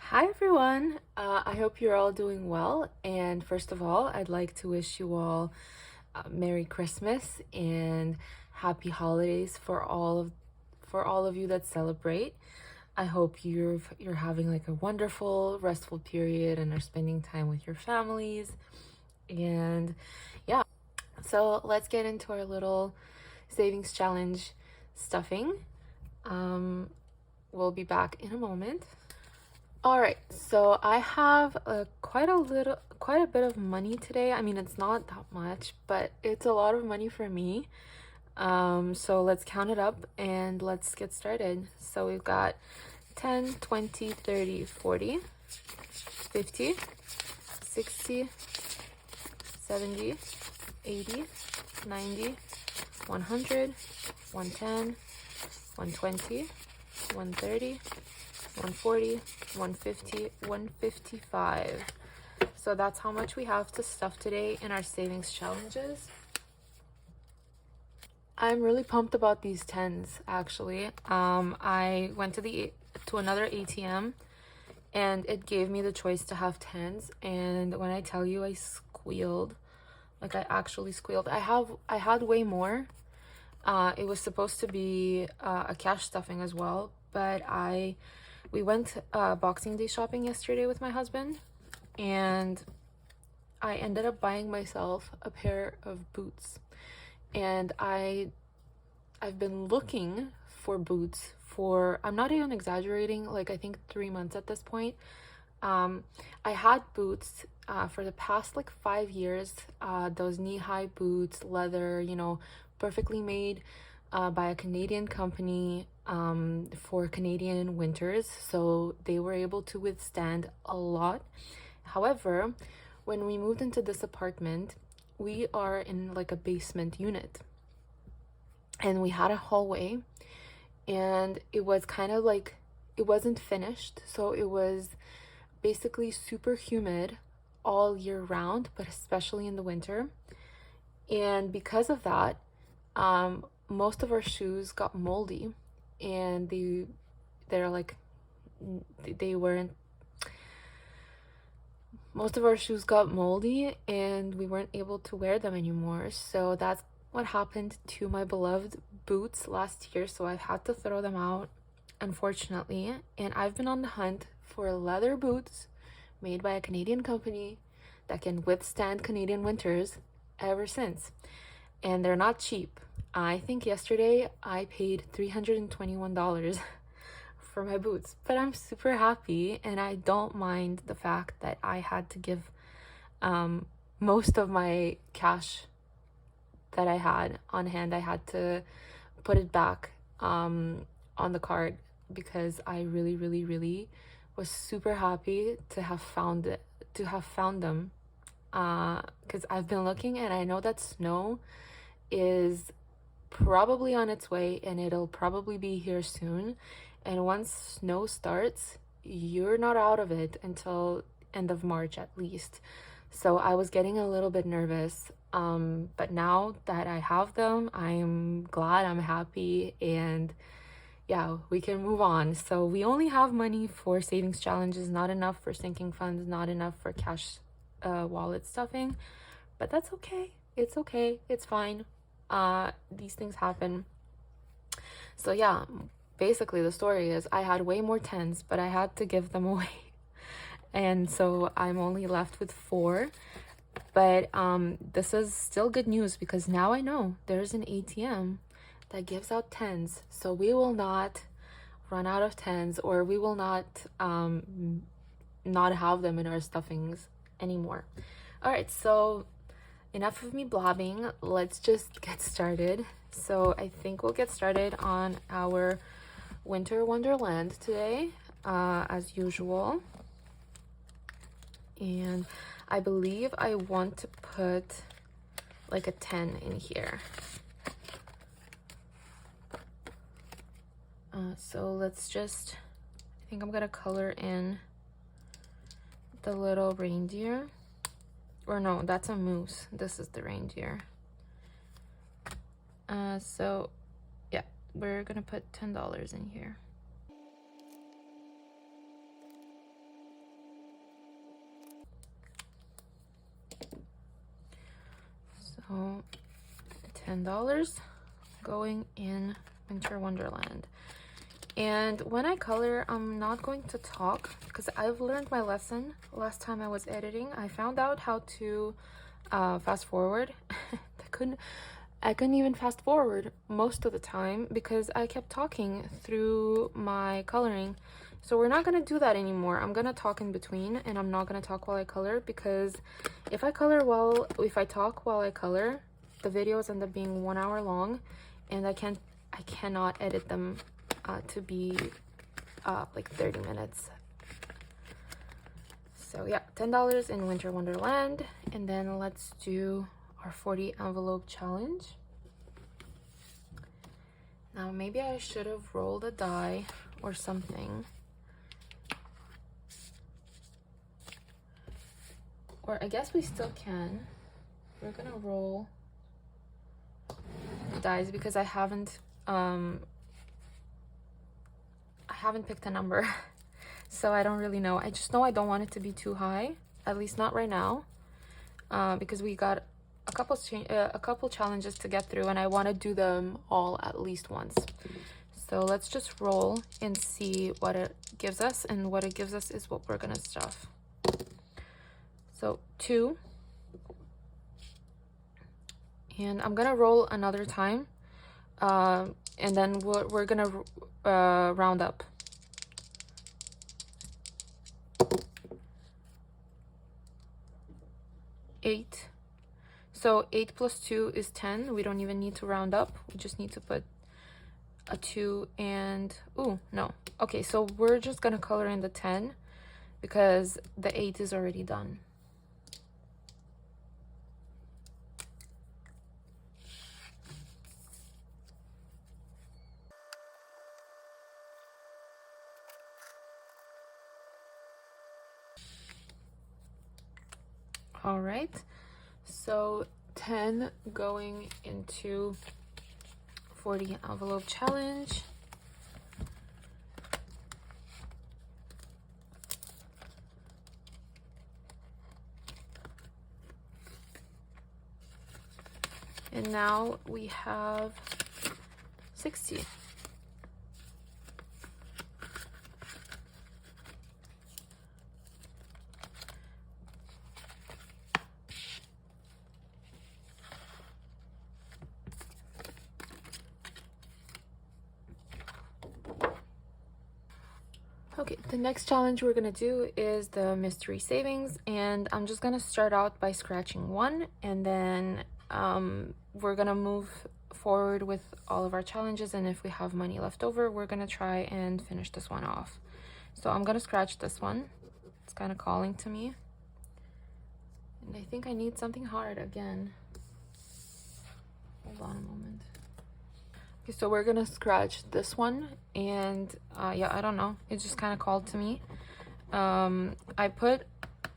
Hi everyone, I hope you're all doing well, and first of all I'd like to wish you all Merry Christmas and Happy Holidays for all of you that celebrate. I hope you're having like a wonderful restful period and are spending time with your families. And yeah, so let's get into our little savings challenge stuffing. We'll be back in a moment. All right, so I have quite a bit of money today. I mean, it's not that much, but it's a lot of money for me. So let's count it up and let's get started. So we've got 10, 20, 30, 40, 50, 60, 70, 80, 90, 100, 110, 120, 130, 140, 150, 155. So that's how much we have to stuff today in our savings challenges. I'm really pumped about these tens actually. I went to another ATM and it gave me the choice to have tens, and when I tell you I squealed, like I actually squealed. I had way more. It was supposed to be a cash stuffing as well, but we went Boxing Day shopping yesterday with my husband, and I ended up buying myself a pair of boots. And I've been looking for boots for, I'm not even exaggerating, like I think 3 months at this point. I had boots for the past like 5 years, those knee-high boots, leather, perfectly made by a Canadian company for Canadian winters, so they were able to withstand a lot. However, when we moved into this apartment, we are in like a basement unit, and we had a hallway, and it was kind of like, it wasn't finished, so it was basically super humid all year round, but especially in the winter. And because of that, most of our shoes got moldy, and they're like, they weren't, most of our shoes got moldy and we weren't able to wear them anymore. So that's what happened to my beloved boots last year. So I've had to throw them out, unfortunately, and I've been on the hunt for leather boots made by a Canadian company that can withstand Canadian winters ever since. And they're not cheap. I think yesterday I paid $321 for my boots, but I'm super happy, and I don't mind the fact that I had to give most of my cash that I had on hand. I had to put it back on the card because I really, really, really was super happy to have found them. Because I've been looking, and I know that snow is probably on its way, and it'll probably be here soon. And once snow starts, you're not out of it until end of March at least. So I was getting a little bit nervous, but now that I have them, I'm glad, I'm happy, and yeah, we can move on. So we only have money for savings challenges, not enough for sinking funds, not enough for cash wallet stuffing, but that's okay. It's okay. It's fine. These things happen. So yeah, basically the story is I had way more tens, but I had to give them away. And so I'm only left with 4. But this is still good news because now I know there's an ATM that gives out tens. So we will not run out of tens, or we will not have them in our stuffings anymore. All right, so enough of me blabbing. Let's just get started. So I think we'll get started on our winter wonderland today, as usual. And I believe I want to put like a 10 in here. So let's just, I think I'm gonna color in the little reindeer. Or no, that's a moose. This is the reindeer. So yeah, we're gonna put $10 in here. $10 going in Winter Wonderland. And when I color, I'm not going to talk because I've learned my lesson last time I was editing. I found out how to fast forward. I couldn't even fast forward most of the time because I kept talking through my coloring. So we're not gonna do that anymore. I'm gonna talk in between, and I'm not gonna talk while I color, because if I talk while I color, the videos end up being 1 hour long, and I cannot edit them to be like 30 minutes. So yeah, $10 in Winter Wonderland. And then let's do our 40 envelope challenge. Now maybe I should have rolled a die or something. Or I guess we still can. We're gonna roll dice because I haven't picked a number. So I don't really know. I just know I don't want it to be too high, at least not right now, because we got a couple challenges to get through, and I want to do them all at least once. So let's just roll and see what it gives us, and what it gives us is what we're gonna stuff. So 2, and I'm gonna roll another time, and then we're gonna round up. 8. So 8 plus 2 is 10. We don't even need to round up. We just need to put a 2 and... Ooh, no. Okay, so we're just gonna color in the 10 because the 8 is already done. All right, so 10 going into 40 envelope challenge. And now we have 60. Okay, the next challenge we're gonna do is the mystery savings, and I'm just gonna start out by scratching 1, and then we're gonna move forward with all of our challenges, and if we have money left over, we're gonna try and finish this one off. So I'm gonna scratch this one. It's kind of calling to me, and I think I need something hard again. Hold on a moment. Okay, so we're gonna scratch this one, and yeah, I don't know, it just kind of called to me. I put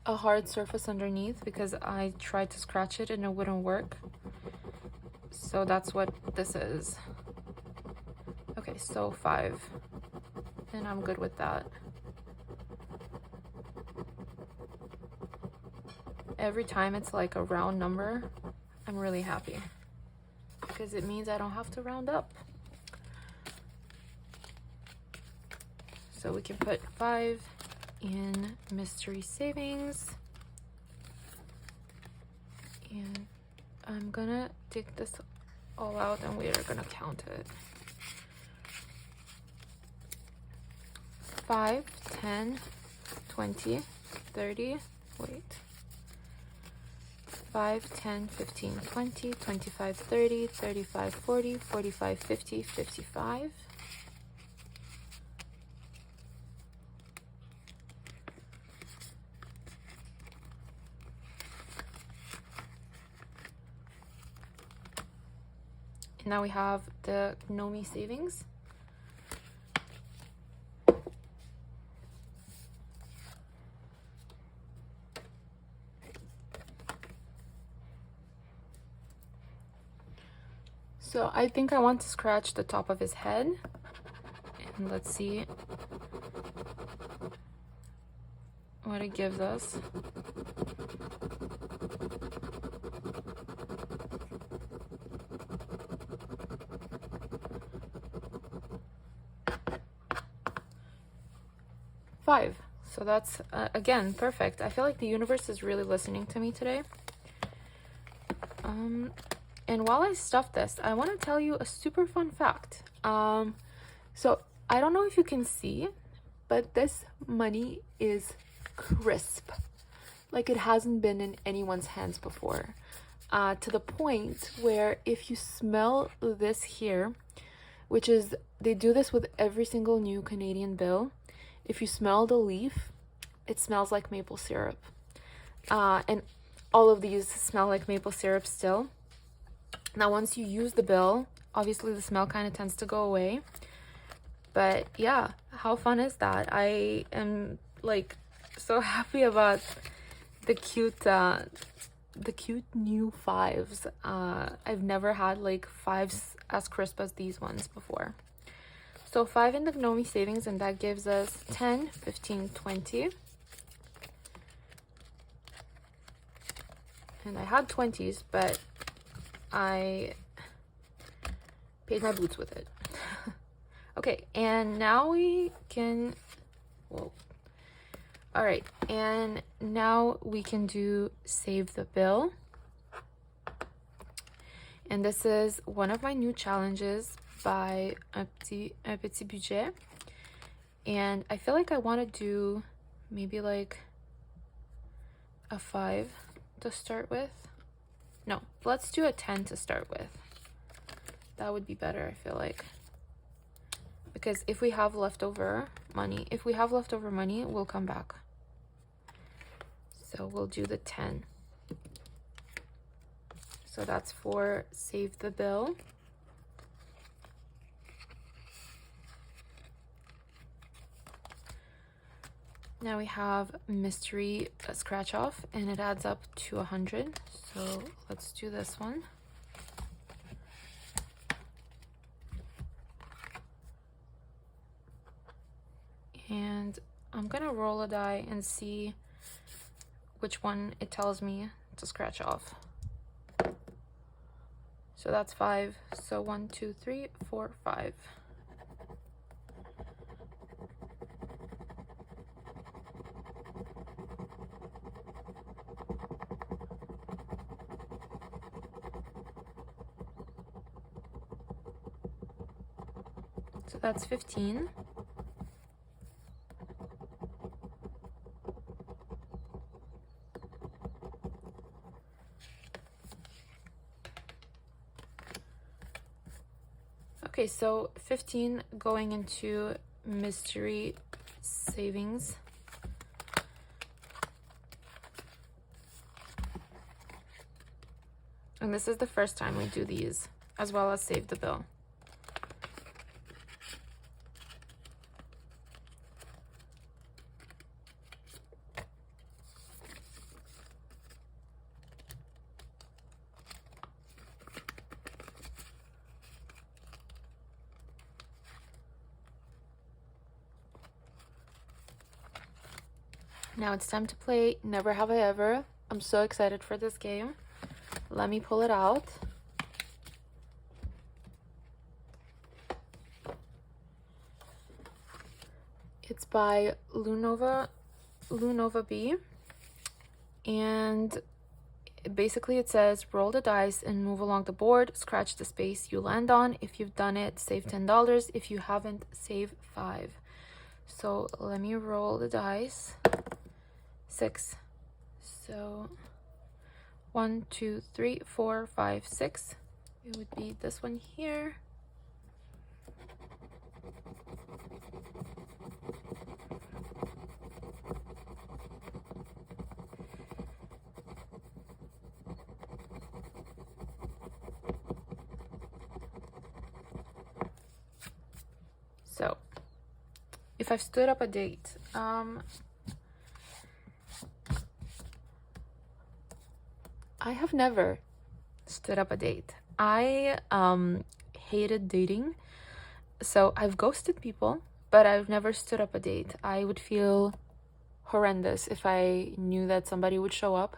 a hard surface underneath because I tried to scratch it and it wouldn't work, so that's what this is. Okay, so 5, and I'm good with that. Every time it's like a round number, I'm really happy, because it means I don't have to round up. So we can put 5 in mystery savings. And I'm gonna take this all out and we are gonna count it. 5, 10, 20, 30, wait. 5, 10, 15, 20, 25, 30, 35, 40, 45, 50, 55. And now we have the LuNovaB savings. So I think I want to scratch the top of his head, and let's see what it gives us. 5. So that's, again, perfect. I feel like the universe is really listening to me today. And while I stuff this, I want to tell you a super fun fact. So I don't know if you can see, but this money is crisp. Like it hasn't been in anyone's hands before. To the point where if you smell this here, which is, they do this with every single new Canadian bill. If you smell the leaf, it smells like maple syrup. And all of these smell like maple syrup still. Now, once you use the bill, obviously the smell kind of tends to go away. But yeah, how fun is that? I am like so happy about the cute new 5s. I've never had like 5s as crisp as these ones before. So 5 in the Gnomi savings, and that gives us 10, 15, 20. And I had 20s, but I paid my boots with it. Okay, and now we can, whoa. All right, and now we can do save the bill. And this is one of my new challenges by UnPetitBudget. And I feel like I want to do maybe like a 5 to start with. No, let's do a 10 to start with. That would be better, I feel like. Because if we have leftover money, we'll come back. So we'll do the 10. So that's for save the bill. Now we have mystery scratch off, and it adds up to 100. So let's do this one. And I'm gonna roll a die and see which one it tells me to scratch off. So that's 5. So 1, 2, 3, 4, 5. So that's 15. Okay, so 15 going into mystery savings. And this is the first time we do these, as well as save the bill. Now it's time to play Never Have I Ever. I'm so excited for this game. Let me pull it out. It's by LuNovaB. And basically it says roll the dice and move along the board, scratch the space you land on. If you've done it, save $10. If you haven't, save 5. So let me roll the dice. 6. So 1, 2, 3, 4, 5, 6. It would be this one here. So if I've stood up a date, I have never stood up a date. I hated dating. So I've ghosted people, but I've never stood up a date. I would feel horrendous if I knew that somebody would show up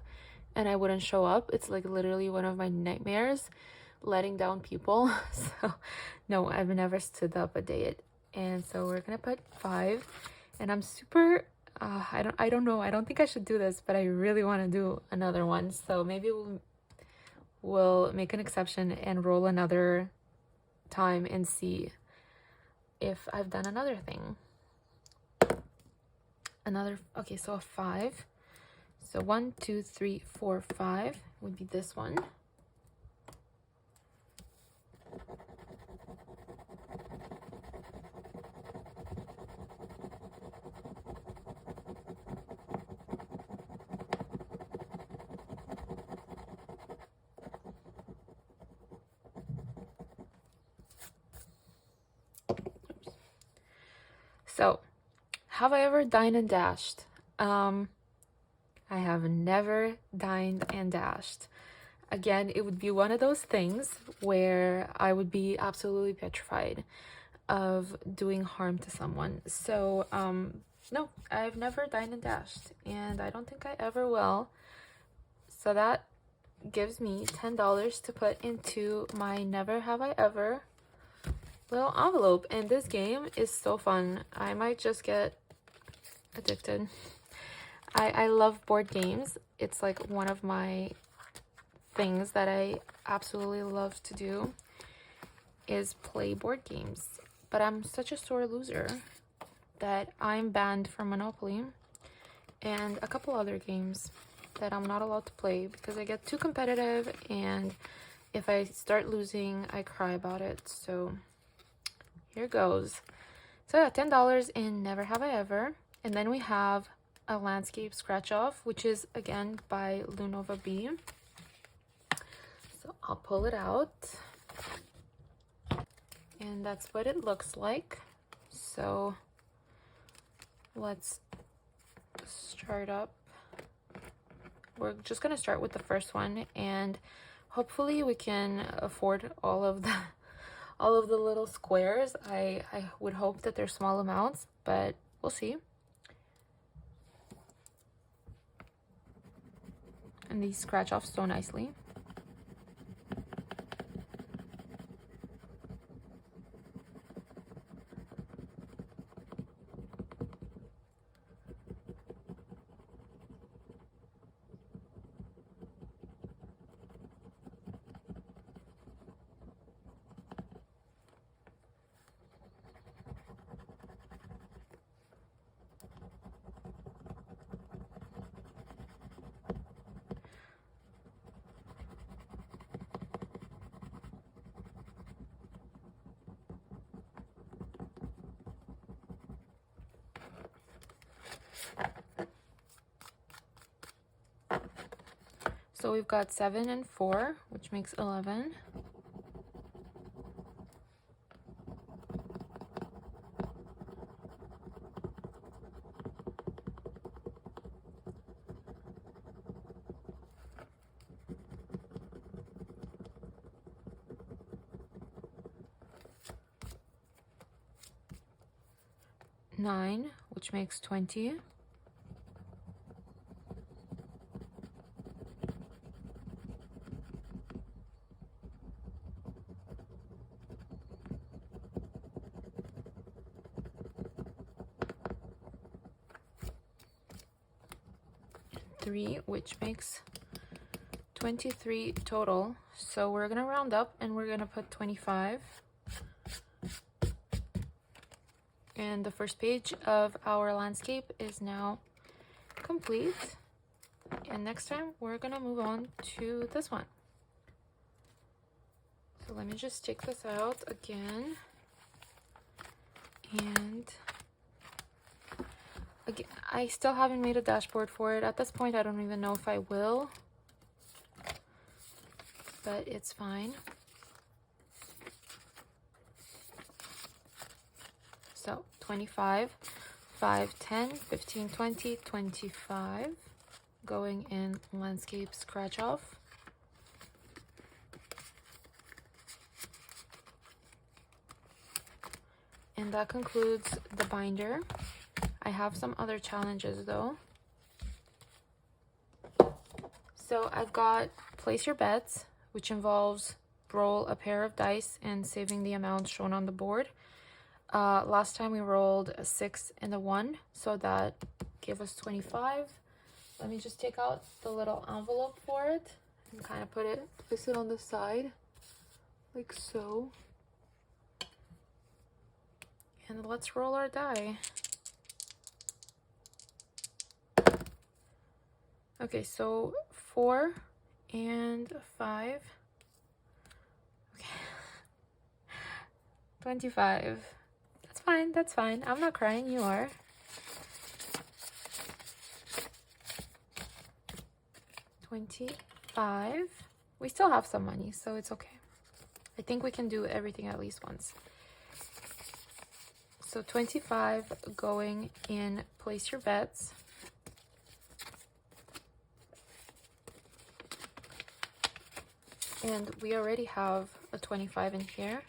and I wouldn't show up. It's like literally one of my nightmares, letting down people. So no, I've never stood up a date. And so we're gonna put 5. And I'm super, I don't know, I don't think I should do this, but I really want to do another one. So maybe we'll make an exception and roll another time and see if I've done another thing. Okay, so a 5. So 1, 2, 3, 4, 5 would be this one. So, have I ever dined and dashed? I have never dined and dashed. Again, it would be one of those things where I would be absolutely petrified of doing harm to someone. So, no, I've never dined and dashed, and I don't think I ever will. So that gives me $10 to put into my never have I ever little envelope. And this game is so fun. I might just get addicted. I love board games. It's like one of my things that I absolutely love to do is play board games. But I'm such a sore loser that I'm banned from Monopoly and a couple other games that I'm not allowed to play because I get too competitive, and if I start losing, I cry about it. So here goes. So yeah, $10 in Never Have I Ever. And then we have a landscape scratch off, which is again by LuNovaB. So I'll pull it out. And that's what it looks like. So let's start up. We're just gonna start with the first one, and hopefully we can afford all of the little squares. I would hope that they're small amounts, but we'll see. And these scratch off so nicely. So we've got 7 and 4, which makes 11. Nine, which makes 20. 3, which makes 23 total. So we're gonna round up and we're gonna put 25. And the first page of our landscape is now complete. And next time we're gonna move on to this one. So let me just take this out again. And again, I still haven't made a dashboard for it. At this point, I don't even know if I will, but it's fine. So 25, 5, 10, 15, 20, 25, going in landscape scratch off. And that concludes the binder. I have some other challenges though. So I've got place your bets, which involves roll a pair of dice and saving the amount shown on the board. Last time we rolled a 6 and a 1, so that gave us 25. Let me just take out the little envelope for it and kind of place it on the side, like so. And let's roll our die. Okay, so 4 and 5. Okay. 25. That's fine. I'm not crying, you are. $25. We still have some money, so it's okay. I think we can do everything at least once. So 25 going in place your bets. And we already have a 25 in here.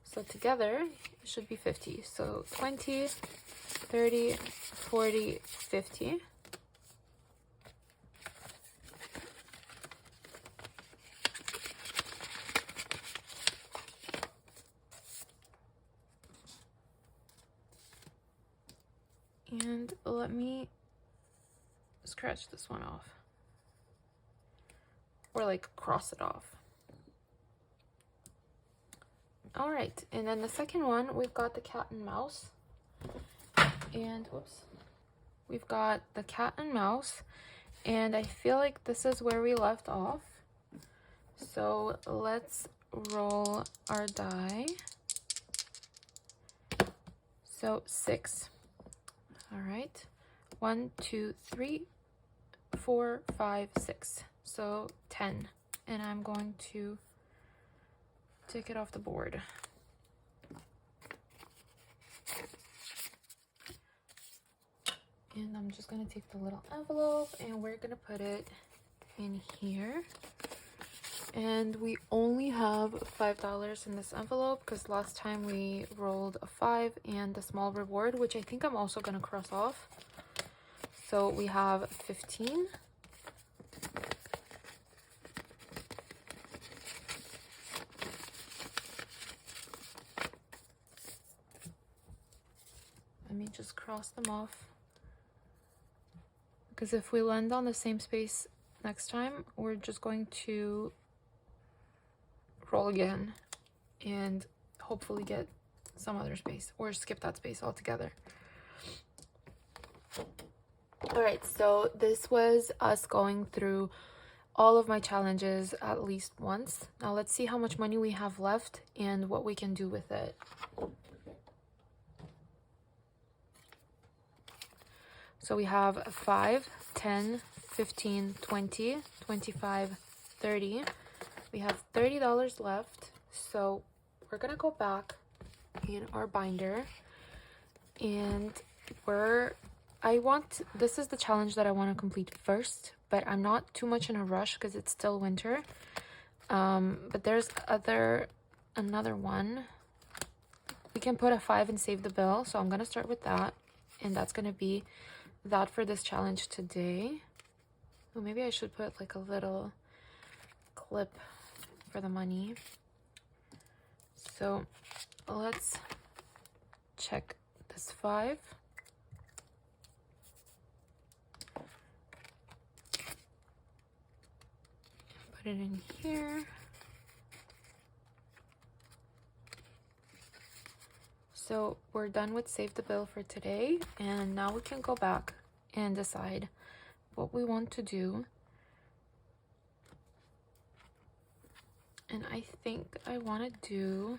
So together it should be 50. So 20, 30, 40, 50. And let me scratch this one off. Or like cross it off. All right, and then the second one, we've got the cat and mouse. And whoops. We've got the cat and mouse. And I feel like this is where we left off. So let's roll our die. So 6. All right. 1, 2, 3, 4, 5, 6. So 10. And I'm going to take it off the board. And I'm just going to take the little envelope and we're going to put it in here. And we only have $5 in this envelope because last time we rolled a 5 and a small reward, which I think I'm also going to cross off. So we have 15. Let me just cross them off. Because if we land on the same space next time, we're just going to roll again and hopefully get some other space or skip that space altogether. All right, so this was us going through all of my challenges at least once. Now let's see how much money we have left and what we can do with it. So we have 5, 10, 15, 20, 25, 30. We have $30 left. So we're gonna go back in our binder and this is the challenge that I want to complete first, but I'm not too much in a rush because it's still winter. But there's another one. We can put a 5 and save the bill. So I'm gonna start with that, and that's gonna be that for this challenge today. Well, maybe I should put like a little clip for the money. So let's check this 5. Put it in here. So we're done with save the bill for today, and now we can go back and decide what we want to do. And I think I want to do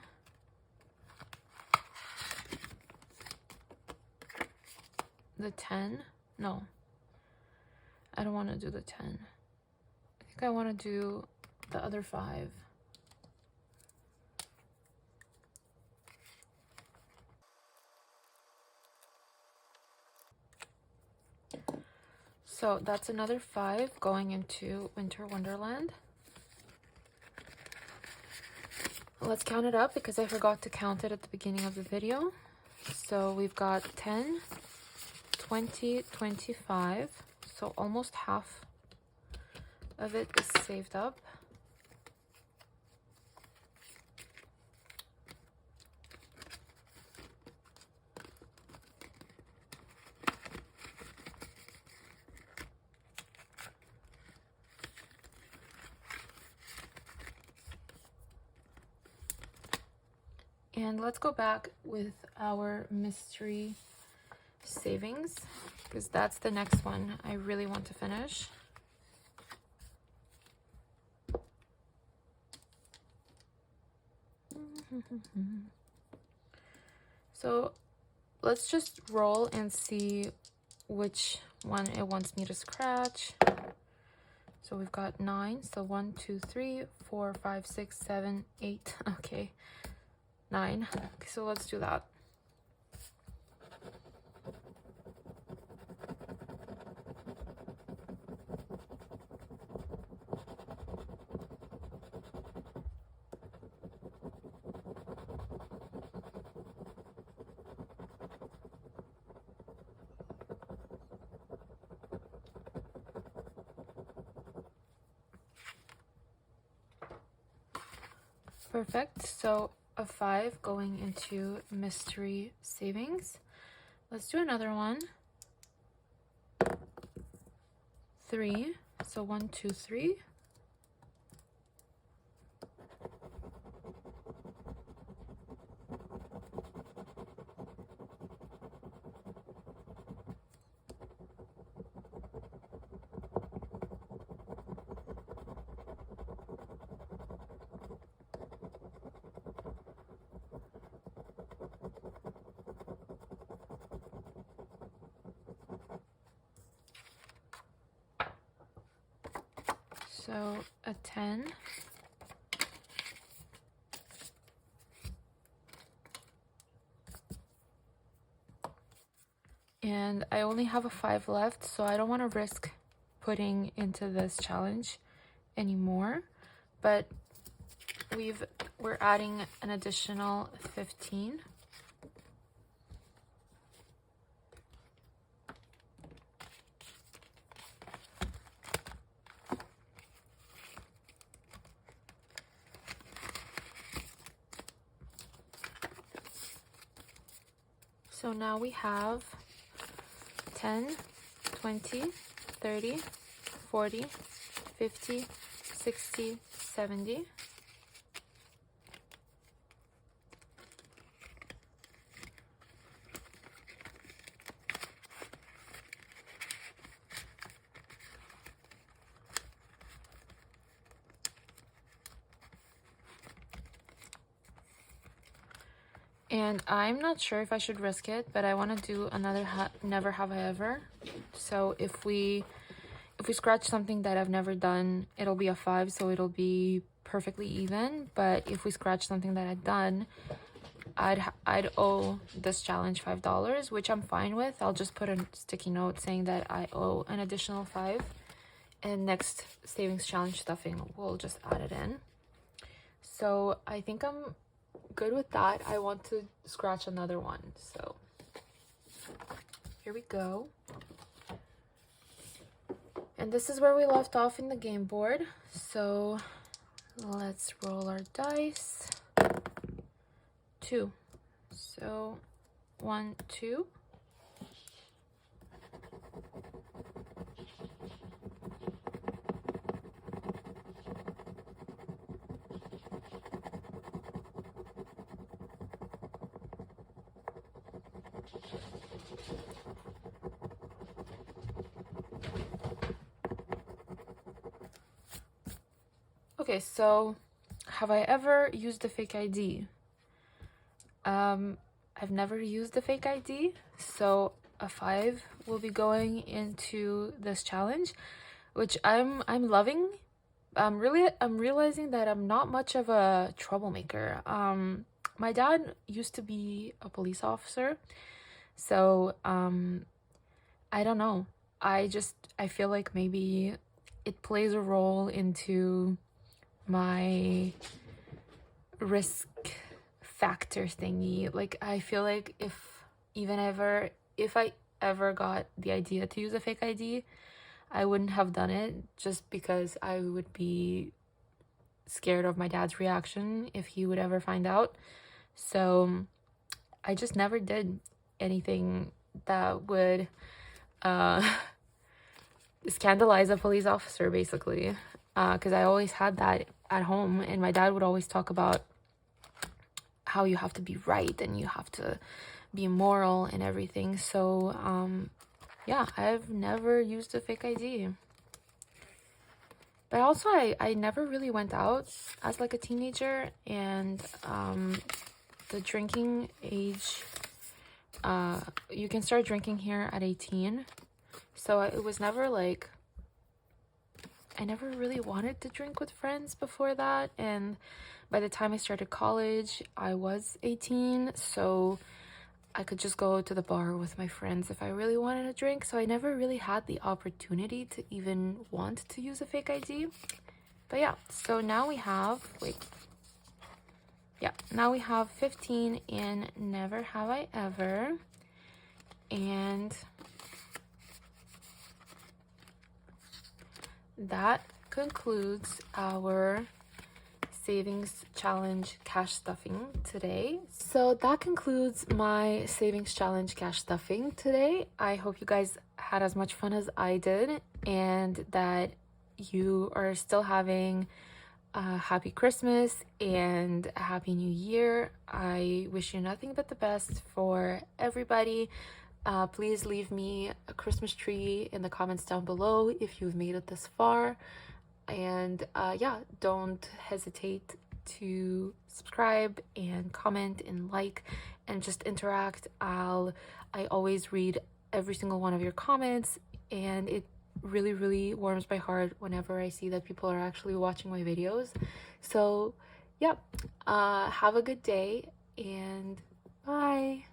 the 10. No, I don't want to do the 10. I think I want to do the other 5. So that's another 5 going into Winter Wonderland. Let's count it up because I forgot to count it at the beginning of the video. So we've got 10, 20, 25. So almost half of it is saved up. And let's go back with our mystery savings, because that's the next one I really want to finish. So let's just roll and see which one it wants me to scratch. So we've got 9. So 1, 2, 3, 4, 5, 6, 7, 8. Okay, 9. Okay, so let's do that. Perfect. So a 5 going into mystery savings. Let's do another one. 3. So 1, 2, 3. So a 10. And I only have a 5 left, so I don't want to risk putting into this challenge anymore. But we're adding an additional 15. So now we have 10, 20, 30, 40, 50, 60, 70. And I'm not sure if I should risk it, but I want to do another never have I ever. So if we scratch something that I've never done, it'll be a 5, so it'll be perfectly even. But if we scratch something that I've done, I'd owe this challenge $5, which I'm fine with. I'll just put a sticky note saying that I owe an additional 5, and next savings challenge stuffing, we'll just add it in. So I think I'm good with that. I want to scratch another one, so here we go. And this is where we left off in the game board, so let's roll our dice. 2. So 1, 2. Okay, so have I ever used a fake ID? I've never used a fake ID, so a 5 will be going into this challenge, which I'm loving. I'm realizing that I'm not much of a troublemaker. My dad used to be a police officer, so I don't know. I feel like maybe it plays a role into my risk factor thingy. Like, I feel like if I ever got the idea to use a fake ID, I wouldn't have done it, just because I would be scared of my dad's reaction if he would ever find out. So I just never did anything that would scandalize a police officer, basically, because I always had that at home, and my dad would always talk about how you have to be right and you have to be moral and everything. So yeah, I've never used a fake ID. But also I never really went out as like a teenager, and the drinking age, you can start drinking here at 18. So it was never like, I never really wanted to drink with friends before that. And by the time I started college, I was 18. So I could just go to the bar with my friends if I really wanted a drink. So I never really had the opportunity to even want to use a fake ID. But yeah, so now we have, now we have 15 in Never Have I Ever. And that concludes our savings challenge cash stuffing today. So that concludes my savings challenge cash stuffing today. I hope you guys had as much fun as I did, and that you are still having a happy Christmas and a happy new year. I wish you nothing but the best for everybody. Please leave me a Christmas tree in the comments down below if you've made it this far. And yeah, don't hesitate to subscribe and comment and like and just interact. I always read every single one of your comments, and it really warms my heart whenever I see that people are actually watching my videos. So yeah, have a good day and bye.